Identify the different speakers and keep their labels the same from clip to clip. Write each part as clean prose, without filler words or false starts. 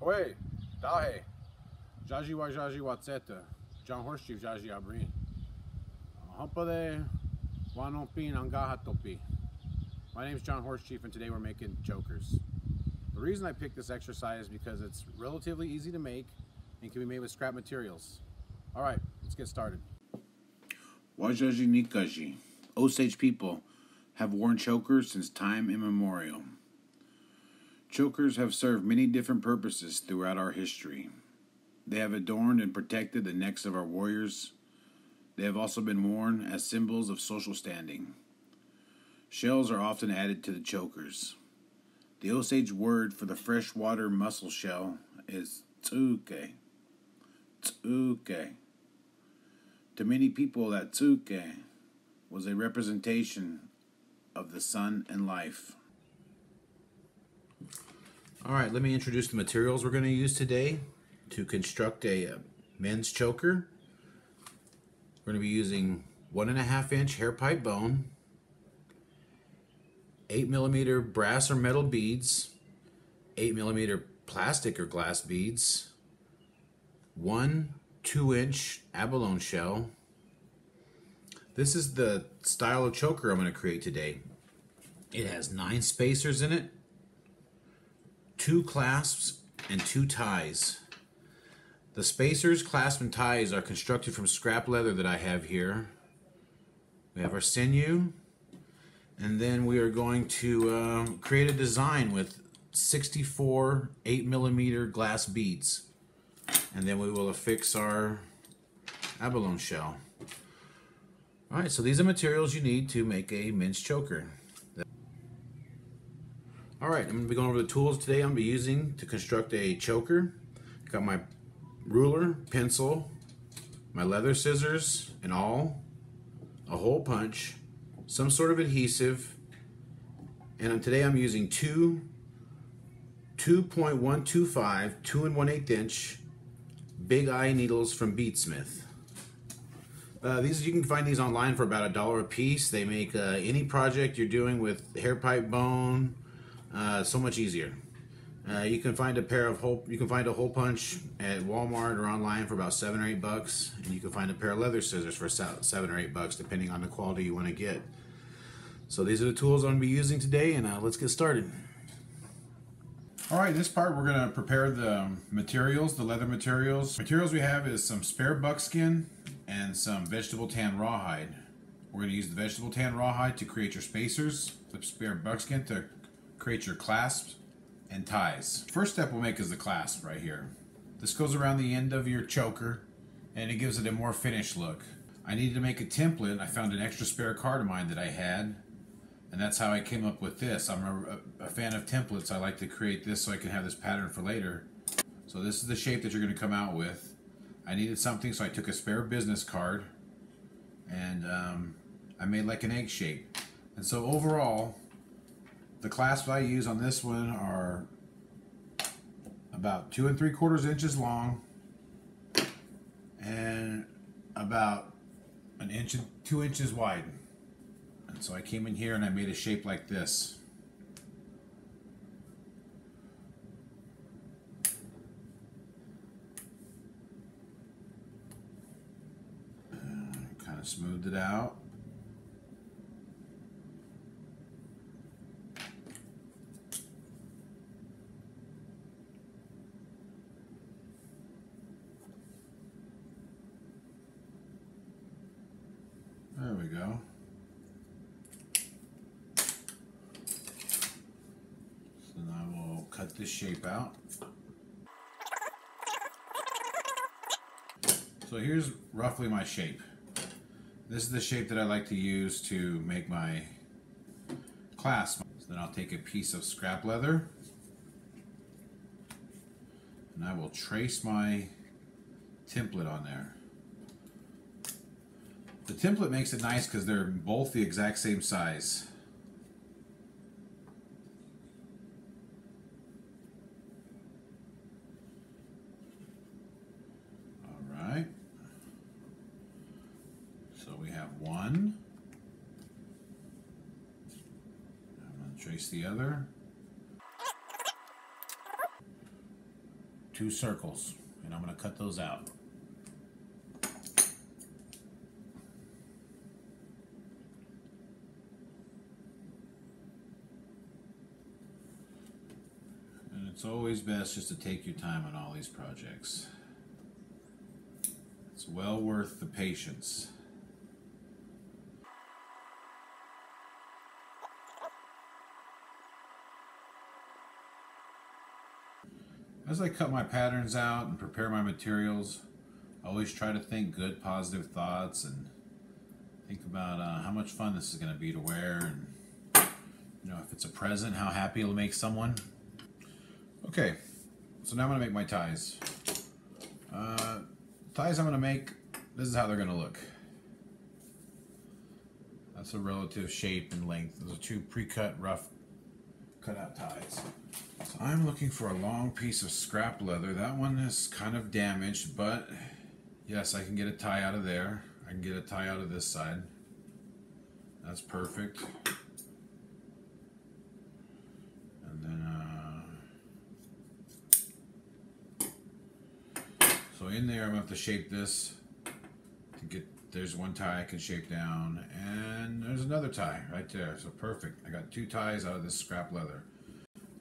Speaker 1: Oi, dahe, jaji watseta, John Horseshoe jaji abrin. Humpade wanompin angahatopi. My name is John Horsechief, and today we're making chokers. The reason I picked this exercise is because it's relatively easy to make and can be made with scrap materials. All right, let's get started. Wajaji Nikaji. Osage people have worn chokers since time immemorial. Chokers have served many different purposes throughout our history. They have adorned and protected the necks of our warriors. They have also been worn as symbols of social standing. Shells are often added to the chokers. The Osage word for the freshwater mussel shell is tsuke. Tsuke. To many people, that tsuke was a representation of the sun and life. All right, let me introduce the materials we're going to use today to construct a men's choker. We're going to be using 1.5 inch hair pipe bone, 8mm brass or metal beads, 8mm plastic or glass beads, 1 2-inch abalone shell. This is the style of choker I'm going to create today. It has 9 spacers in it, 2 clasps, and 2 ties. The spacers, clasp, and ties are constructed from scrap leather that I have here. We have our sinew, and then we are going to create a design with 64 8mm glass beads, and then we will affix our abalone shell. Alright, so these are materials you need to make a men's choker. Alright, I'm going to be going over the tools today I'm going to be using to construct a choker. Got my ruler, pencil, my leather scissors and awl, a hole punch, some sort of adhesive, and today I'm using two 2.125 2 1/8 inch big eye needles from Beadsmith. These, you can find these online for about $1 a piece. They make any project you're doing with hair pipe bone so much easier. You can find a hole punch at Walmart or online for about $7 or $8, and you can find a pair of leather scissors for $7 or $8, depending on the quality you want to get. So these are the tools I'm going to be using today, and let's get started. All right, this part we're going to prepare the materials, the leather materials. Materials we have is some spare buckskin and some vegetable tan rawhide. We're going to use the vegetable tan rawhide to create your spacers, the spare buckskin to create your clasps and ties. First step we'll make is the clasp right here. This goes around the end of your choker and it gives it a more finished look. I needed to make a template. I found an extra spare card of mine that I had, and that's how I came up with this. I'm a fan of templates. I like to create this so I can have this pattern for later. So this is the shape that you're going to come out with. I needed something, so I took a spare business card and I made like an egg shape. And so overall, the clasps I use on this one are about 2 3/4 inches long and about 1 inch and 2 inches wide. And so I came in here and I made a shape like this. Kind of smoothed it out. There we go. So now we'll cut this shape out. So here's roughly my shape. This is the shape that I like to use to make my clasp. So then I'll take a piece of scrap leather and I will trace my template on there. The template makes it nice because they're both the exact same size. All right. So we have one. I'm going to trace the other. 2 circles, and I'm going to cut those out. And it's always best just to take your time on all these projects. It's well worth the patience. As I cut my patterns out and prepare my materials, I always try to think good, positive thoughts and think about how much fun this is going to be to wear, and if it's a present, how happy it'll make someone. Okay, so now I'm going to make my ties. Ties I'm going to make, this is how they're going to look. That's a relative shape and length. Those are 2 pre-cut, rough cut-out ties. So I'm looking for a long piece of scrap leather. That one is kind of damaged, but yes, I can get a tie out of there. I can get a tie out of this side. That's perfect. And then, so in there, I'm going to have to shape this to get, there's one tie I can shape down, and there's another tie right there. So perfect. I got 2 ties out of this scrap leather.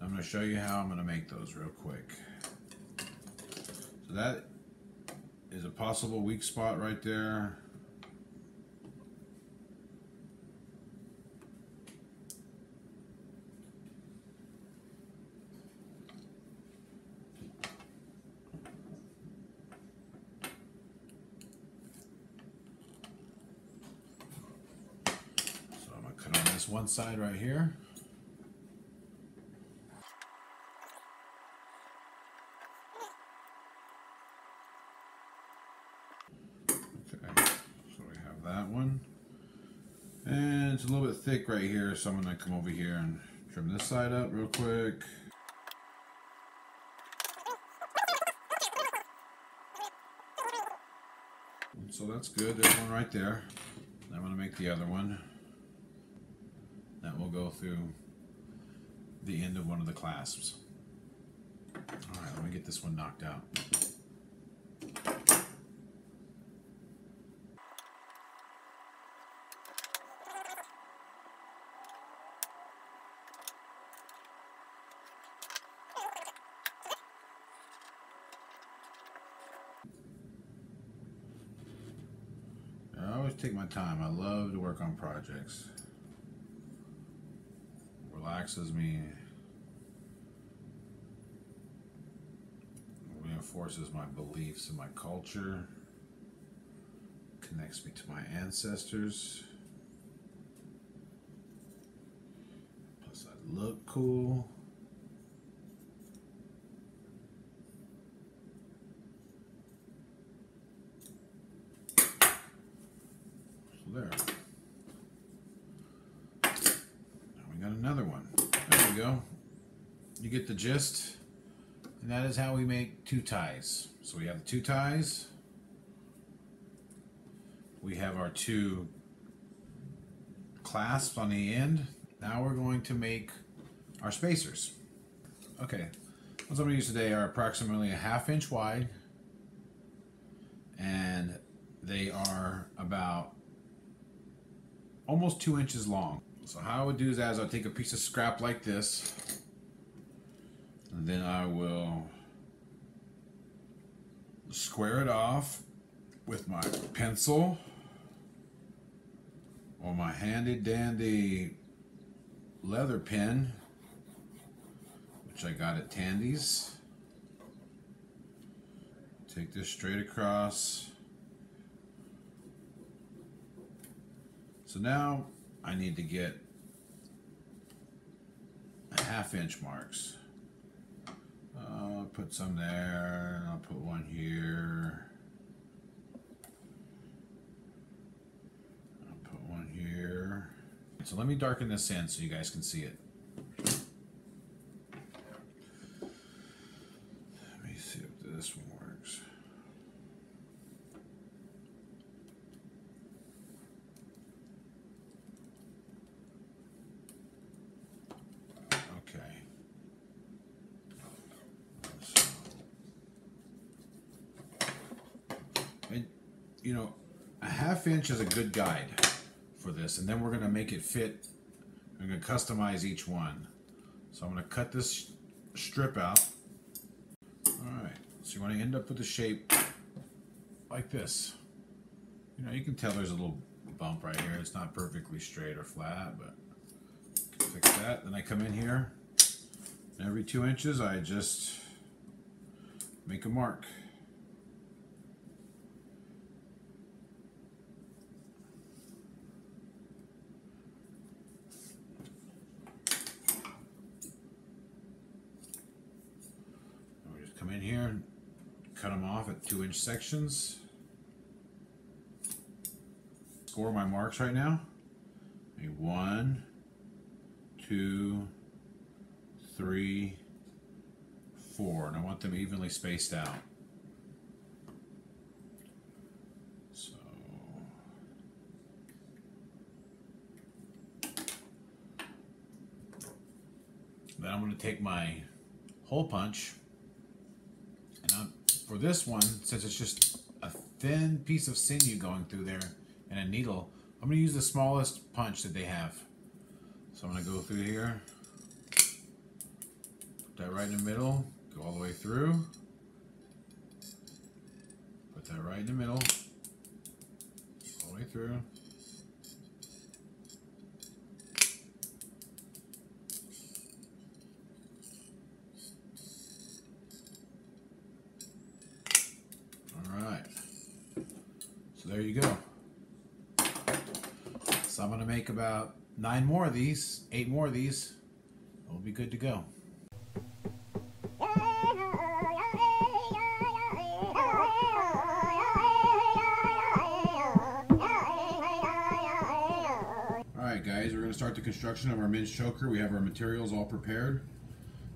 Speaker 1: I'm going to show you how I'm going to make those real quick. So that is a possible weak spot right there. So I'm going to cut on this one side right here. And it's a little bit thick right here, so I'm going to come over here and trim this side up real quick. So that's good, there's one right there. I'm going to make the other one. That will go through the end of one of the clasps. Alright, let me get this one knocked out. I always take my time. I love to work on projects. Relaxes me. Reinforces my beliefs and my culture. Connects me to my ancestors. Plus I look cool. There. Now we got another one. There we go. You get the gist. And that is how we make 2 ties. So we have the 2 ties. We have our 2 clasps on the end. Now we're going to make our spacers. Okay. What I'm going to use today are approximately a 1/2 inch wide. And they are about almost 2 inches long. So how I would do that is I'll take a piece of scrap like this, and then I will square it off with my pencil or my handy dandy leather pen, which I got at Tandy's. Take this straight across. So now I need to get a 1/2 inch marks. I'll put some there, I'll put one here. I'll put one here. So let me darken this in so you guys can see it. Let me see if this one works. you know, a 1/2 inch is a good guide for this, and then we're going to make it fit. I'm going to customize each one. So I'm going to cut this strip out. Alright, so you want to end up with a shape like this. You know, you can tell there's a little bump right here. It's not perfectly straight or flat, but fix that. Then I come in here, and every 2 inches I just make a mark. And we just come in here and cut them off at 2-inch sections. Score my marks right now. 1, 2, 3, 4, and I want them evenly spaced out. So then I'm going to take my hole punch, and for this one, since it's just a thin piece of sinew going through there and a needle, I'm going to use the smallest punch that they have. So I'm going to go through here, put that right in the middle, go all the way through, put that right in the middle, all the way through. Alright, so there you go. So I'm going to make about 9 more of these, 8 more of these, and we'll be good to go. Alright guys, we're going to start the construction of our minge choker. We have our materials all prepared.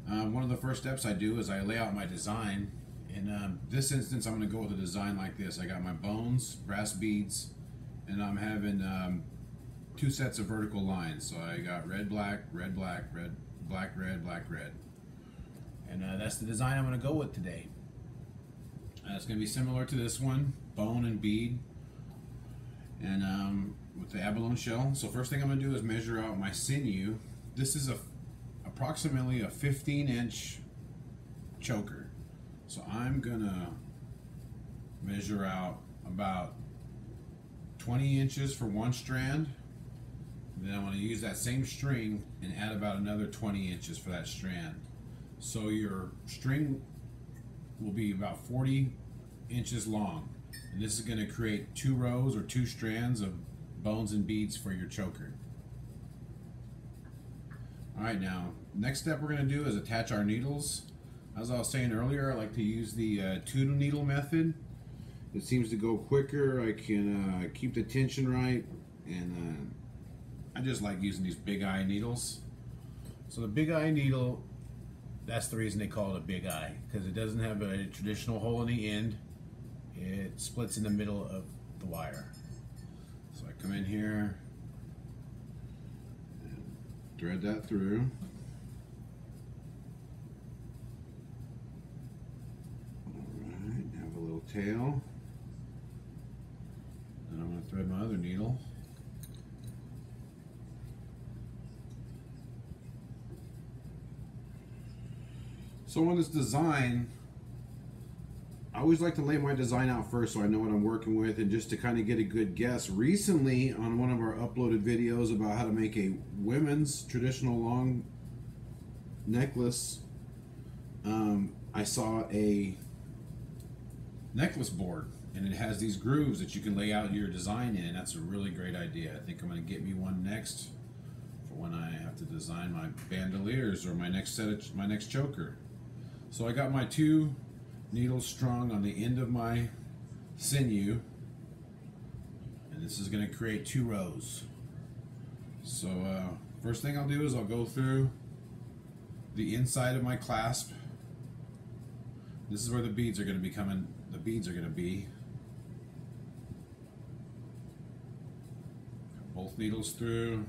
Speaker 1: One of the first steps I do is I lay out my design. In this instance, I'm going to go with a design like this. I got my bones, brass beads, and I'm having 2 sets of vertical lines. So I got red, black, red, black, red, black, red, black, red. And that's the design I'm going to go with today. It's going to be similar to this one, bone and bead, and with the abalone shell. So first thing I'm going to do is measure out my sinew. This is approximately a 15-inch choker. So I'm going to measure out about 20 inches for one strand. Then I'm going to use that same string and add about another 20 inches for that strand. So your string will be about 40 inches long. And this is going to create 2 rows or 2 strands of bones and beads for your choker. Alright, now next step we're going to do is attach our needles. As I was saying earlier, I like to use the 2 needle method. It seems to go quicker. I can keep the tension right, and I just like using these big eye needles. So the big eye needle, that's the reason they call it a big eye, because it doesn't have a traditional hole in the end. It splits in the middle of the wire. So I come in here and thread that through. Alright, have a little tail. Then I'm going to thread my other needle. So on this design, I always like to lay my design out first so I know what I'm working with, and just to kind of get a good guess. Recently, on one of our uploaded videos about how to make a women's traditional long necklace, I saw a necklace board, and it has these grooves that you can lay out your design in. That's a really great idea. I think I'm going to get me one next for when I have to design my bandoliers or my next choker. So I got my 2 needles strung on the end of my sinew, and this is going to create 2 rows. So first thing I'll do is I'll go through the inside of my clasp. This is where the beads are going to be coming. The beads are going to be. Got both needles through.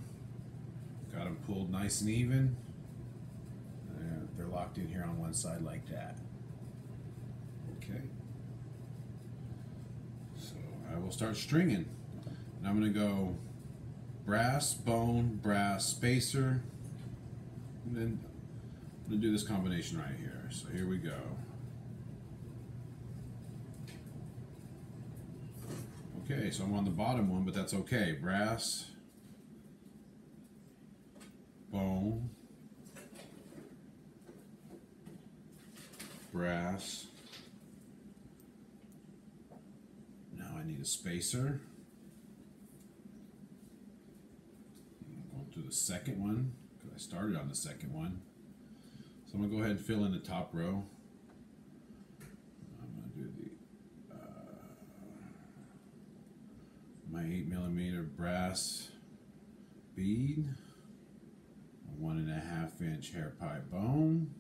Speaker 1: Got them pulled nice and even. They're locked in here on one side like that. Okay. So
Speaker 2: I will start stringing. And I'm going to go brass, bone, brass, spacer, and then I'm going to do this combination right here. So here we go. Okay, so I'm on the bottom one, but that's okay. Brass, bone, brass. Now I need a spacer. I'm going to the second one because I started on the second one. So I'm going to go ahead and fill in the top row. I'm going to do my 8mm brass bead, a 1.5 inch hair pipe bone,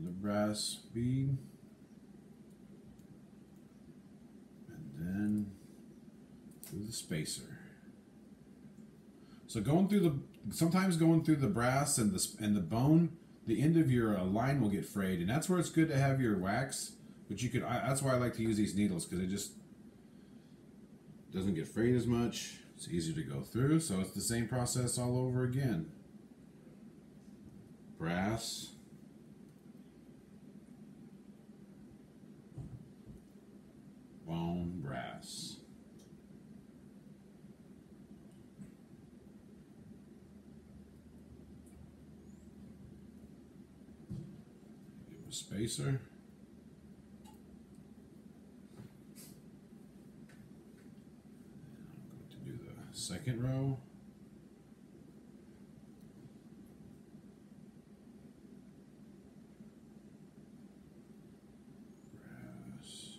Speaker 2: the brass bead, and then do the spacer. So sometimes going through the brass and the bone, the end of your line will get frayed, and that's where it's good to have your wax. But that's why I like to use these needles, because it just doesn't get frayed as much. It's easier to go through, so it's the same process all over again. Brass, bone, brass. Give a spacer. Second row. Brass.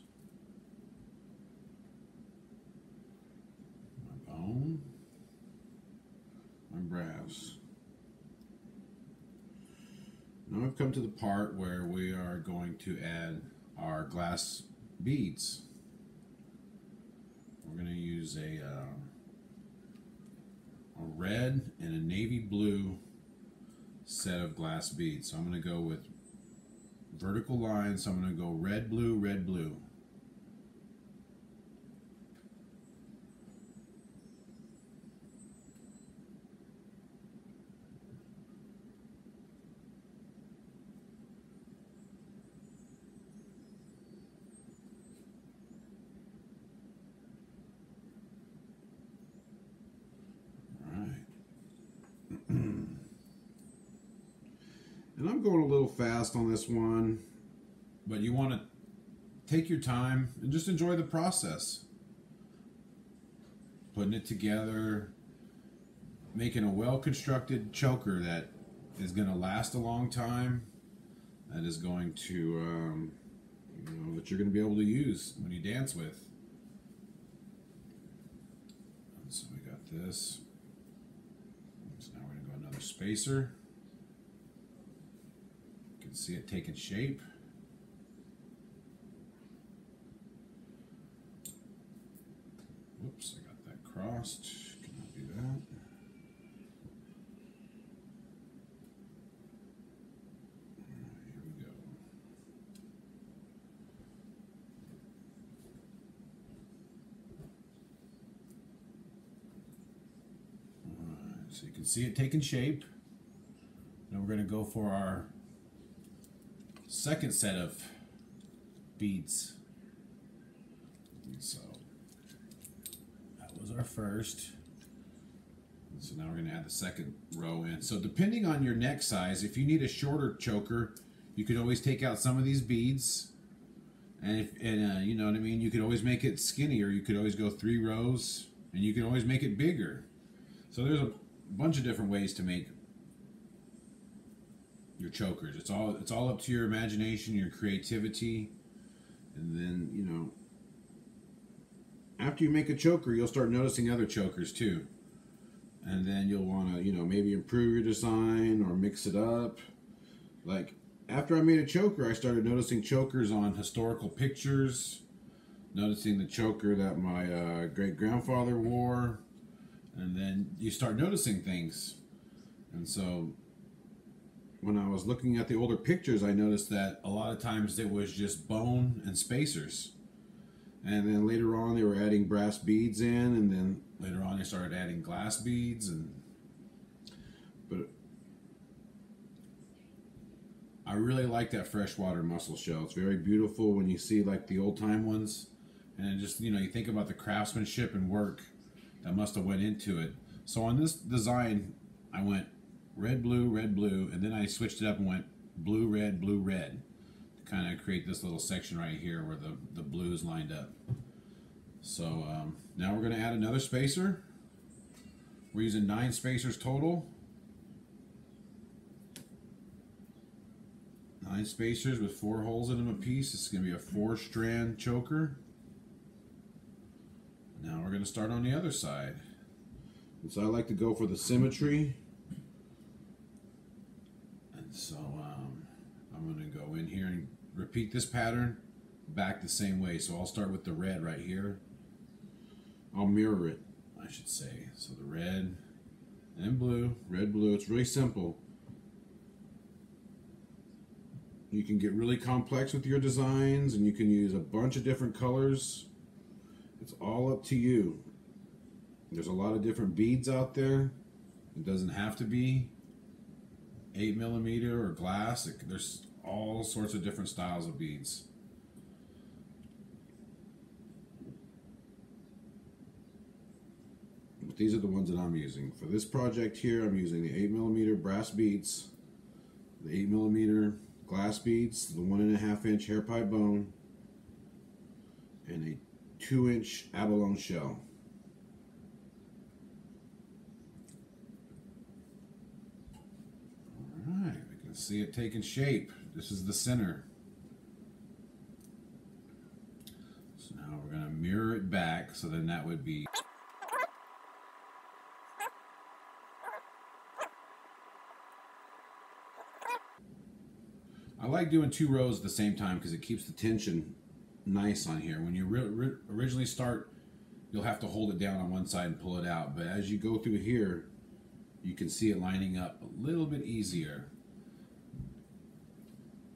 Speaker 2: My bone. My brass. Now I've come to the part where we are going to add our glass beads. We're going to use a red and a navy blue set of glass beads. So I'm going to go with vertical lines. So I'm going to go red, blue, red, blue. And I'm going a little fast on this one, but you want to take your time and just enjoy the process. Putting it together, making a well-constructed choker that is going to last a long time, that is going to, that you're going to be able to use when you dance with. And so we got this. So now we're going to go another spacer. See it taking shape. Whoops, I got that crossed. Cannot do that. Here we go. Alright, so you can see it taking shape. Now we're going to go for our second set of beads. And so that was our first. And so now we're going to add the second row in. So depending on your neck size, if you need a shorter choker, you could always take out some of these beads. And you know what I mean, you could always make it skinnier. You could always go 3 rows, and you can always make it bigger. So there's a bunch of different ways to make your chokers. It's all up to your imagination, your creativity. And then, after you make a choker, you'll start noticing other chokers too. And then you'll want to, maybe improve your design or mix it up. Like, after I made a choker, I started noticing chokers on historical pictures, noticing the choker that my great-grandfather wore, and then you start noticing things. And so when I was looking at the older pictures, I noticed that a lot of times it was just bone and spacers. And then later on they were adding brass beads in, and then later on they started adding glass beads. But I really like that freshwater mussel shell. It's very beautiful when you see like the old time ones, and then just, you know, you think about the craftsmanship and work that must have went into it. So on this design, I went red, blue, and then I switched it up and went blue, red, to kind of create this little section right here where the blue is lined up. So now we're going to add another spacer. We're using 9 spacers total. 9 spacers with 4 holes in them apiece. This is going to be a 4-strand choker. Now we're going to start on the other side. And so I like to go for the symmetry. And so I'm going to go in here and repeat this pattern back the same way. So I'll start with the red right here. I'll mirror it, I should say. So the red and blue, red, blue. It's really simple. You can get really complex with your designs, and you can use a bunch of different colors. It's all up to you. There's a lot of different beads out there. It doesn't have to be 8mm or glass. There's all sorts of different styles of beads. But these are the ones that I'm using. For this project here, I'm using the 8mm brass beads, the 8mm glass beads, the 1.5-inch hair pipe bone, and a 2-inch abalone shell. Alright, we can see it taking shape. This is the center. So now we're going to mirror it back, so then that would be... I like doing 2 rows at the same time because it keeps the tension nice on here. When you originally start, you'll have to hold it down on one side and pull it out. But as you go through here, you can see it lining up a little bit easier.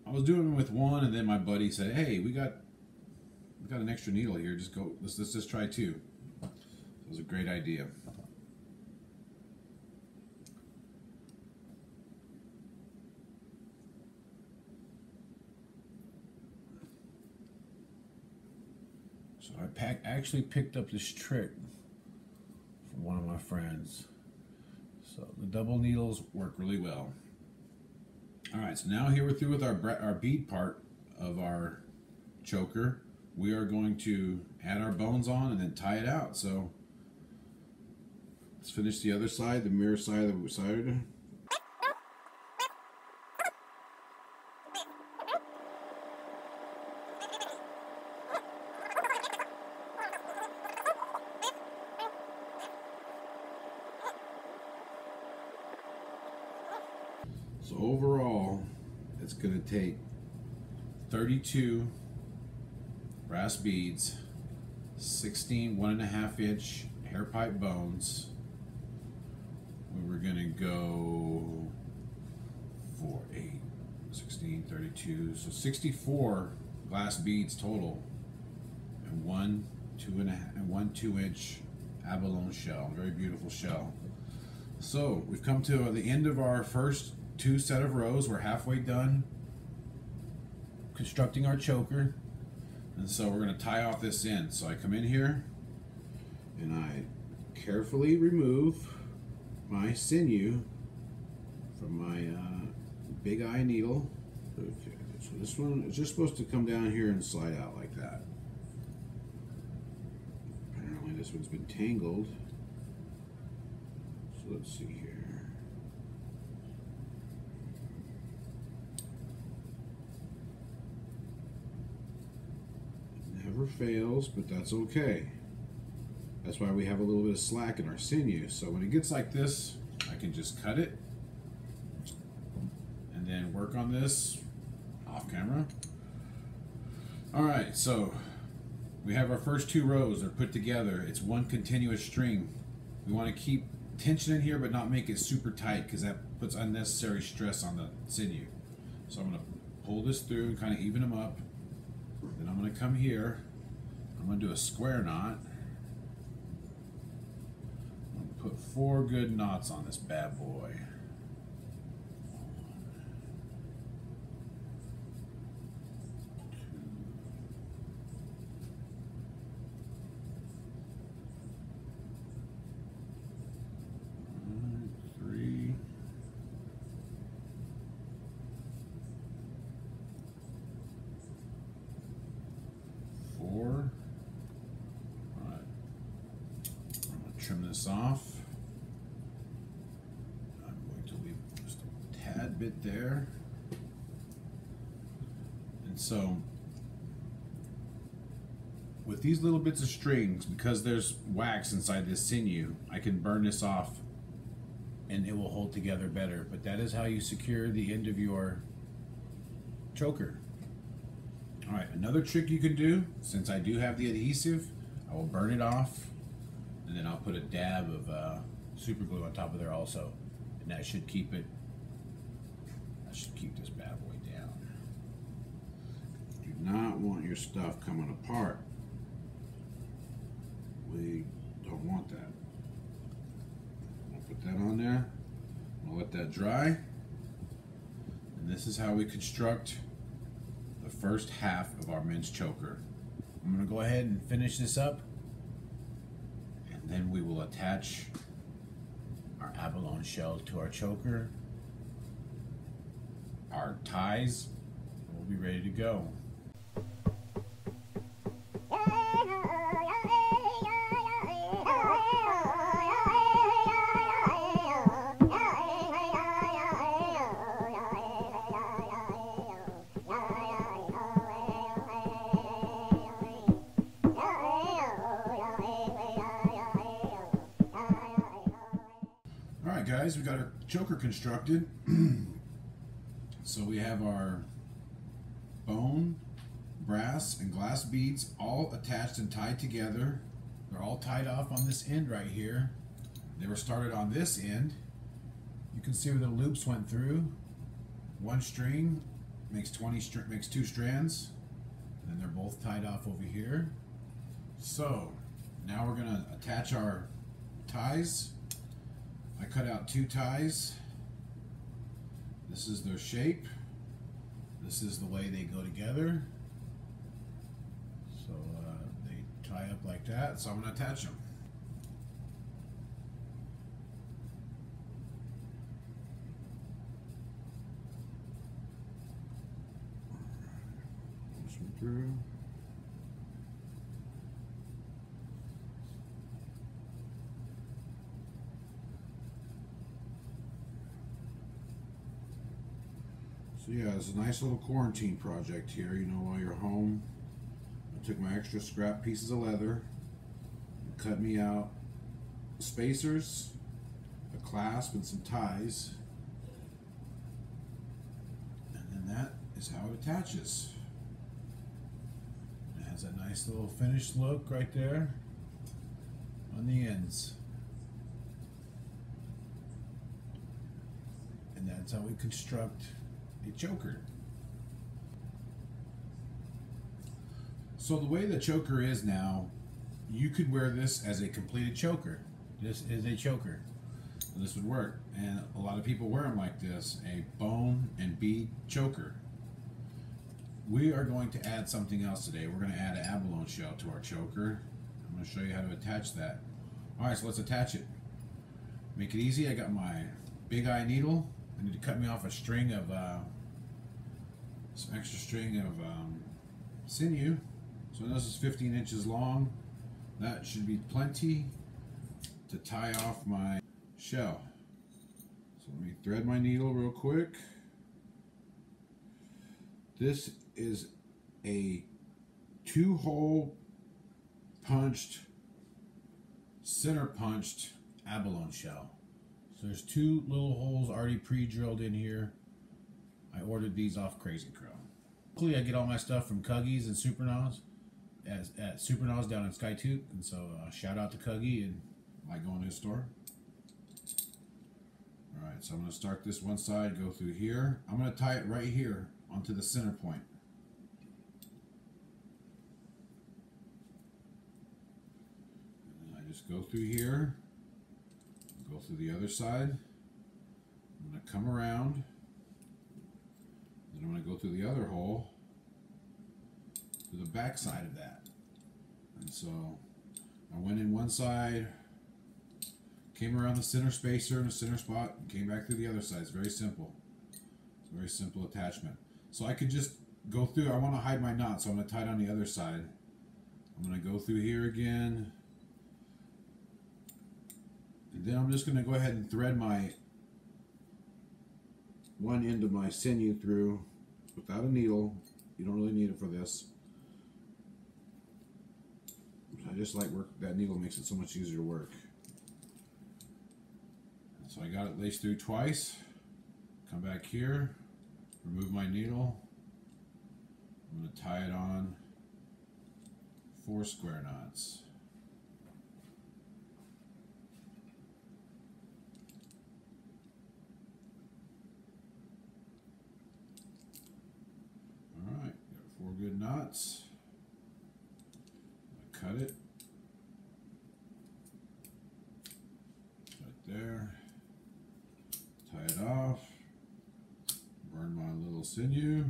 Speaker 2: I was doing it with one, and then my buddy said, "Hey, we got an extra needle here. Just go. Let's just try 2." It was a great idea. So I actually picked up this trick from one of my friends. So the double needles work really well. Alright, so now here we're through with our bead part of our choker. We are going to add our bones on and then tie it out. So let's finish the other side, the mirror side of the side. So overall, it's going to take 32 brass beads, 16 1.5-inch hair pipe bones. We're going to go for 8, 16, 32, so 64 glass beads total, and one 2-inch abalone shell. Very beautiful shell. So we've come to the end of our first 2 set of rows. We're halfway done constructing our choker, and so we're going to tie off this end. So I come in here and I carefully remove my sinew from my big eye needle. Okay, so this one is just supposed to come down here and slide out like that. Apparently this one's been tangled, so let's see here. Never fails, but that's okay. That's why we have a little bit of slack in our sinew. So when it gets like this, I can just cut it and then work on this off camera. Alright, so we have our first 2 rows. They're put together. It's one continuous string. We want to keep tension in here but not make it super tight because that puts unnecessary stress on the sinew. So I'm going to pull this through and kind of even them up. Then I'm going to come here I'm going to do a square knot. I'm going to put 4 good knots on this bad boy. 3. 4. All right. I'm going to trim this off. I'm going to leave just a tad bit there. And so, with these little bits of strings, because there's wax inside this sinew, I can burn this off and it will hold together better. But that is how you secure the end of your choker. All right, another trick you can do, since I do have the adhesive, I will burn it off and then I'll put a dab of super glue on top of there also. And that should keep it, this bad boy down.
Speaker 1: Do not want your stuff coming apart. We don't want that. I'll put that on there. I'll let that dry. And this is how we construct the first half of our men's choker. I'm going to go ahead and finish this up, and then we will attach our abalone shell to our choker, our ties, and we'll be ready to go. Alright guys, we got our choker constructed. So we have our bone, brass, and glass beads all attached and tied together. They're all tied off on this end right here. They were started on this end. You can see where the loops went through. One string makes 2 strands, and then they're both tied off over here. So now we're going to attach our ties. I cut out 2 ties. This is their shape. This is the way they go together. So they tie up like that. So I'm going to attach them. Push them through. So yeah, it's a nice little quarantine project here, you know, while you're home. I took my extra scrap pieces of leather, and cut me out spacers, a clasp, and some ties. And then that is how it attaches. It has a nice little finished look right there on the ends. And that's how we construct a choker. So the way the choker is now, you could wear this as a completed choker. This is a choker. So this would work, and a lot of people wear them like this, a bone and bead choker. We are going to add something else today. We're going to add an abalone shell to our choker. I'm going to show you how to attach that. Alright, so let's attach it. Make it easy. I got my big eye needle. I need to cut me off a string of some extra string of sinew. So this is 15 inches long. That should be plenty to tie off my shell. So let me thread my needle real quick. This is a 2-hole punched, center punched abalone shell. So there's 2 little holes already pre-drilled in here. I ordered these off Crazy Crow. Luckily, I get all my stuff from Cuggies and Supernaws at Supernaws down in Skytook, and so shout out to Cuggy and like going to his store. All right, so I'm going to start this one side, go through here. I'm going to tie it right here onto the center point.
Speaker 2: just go through here, go through the other side. I'm going to come around, then I'm going to go through the other hole to the back side of that. And so I went in one side, came around the center spacer in the center spot, and came back through the other side. It's very simple. It's a very simple attachment. So I could just go through. I want to hide my knot, so I'm going to tie it on the other side. I'm going to go through here again. And then I'm just going to go ahead and thread my one end of my sinew through without a needle. You don't really need it for this. I just like work. That needle makes it so much easier to work. So I got it laced through twice. Come back here, remove my needle. I'm going to tie it on 4 square knots. Alright, got 4 good knots. Cut it. Right there. Tie it off. Burn my little sinew.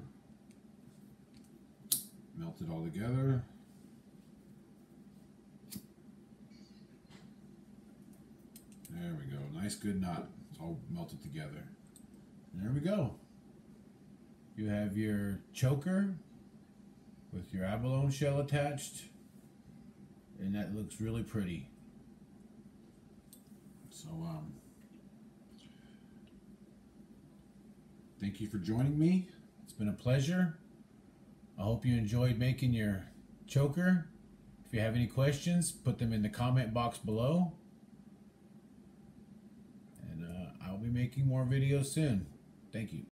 Speaker 2: Melt it all together. There we go. Nice good knot. It's all melted together. And there we go. You have your choker with your abalone shell attached. And that looks really pretty. So, thank you for joining me. It's been a pleasure. I hope you enjoyed making your choker. If you have any questions, put them in the comment box below. And I'll be making more videos soon. Thank you.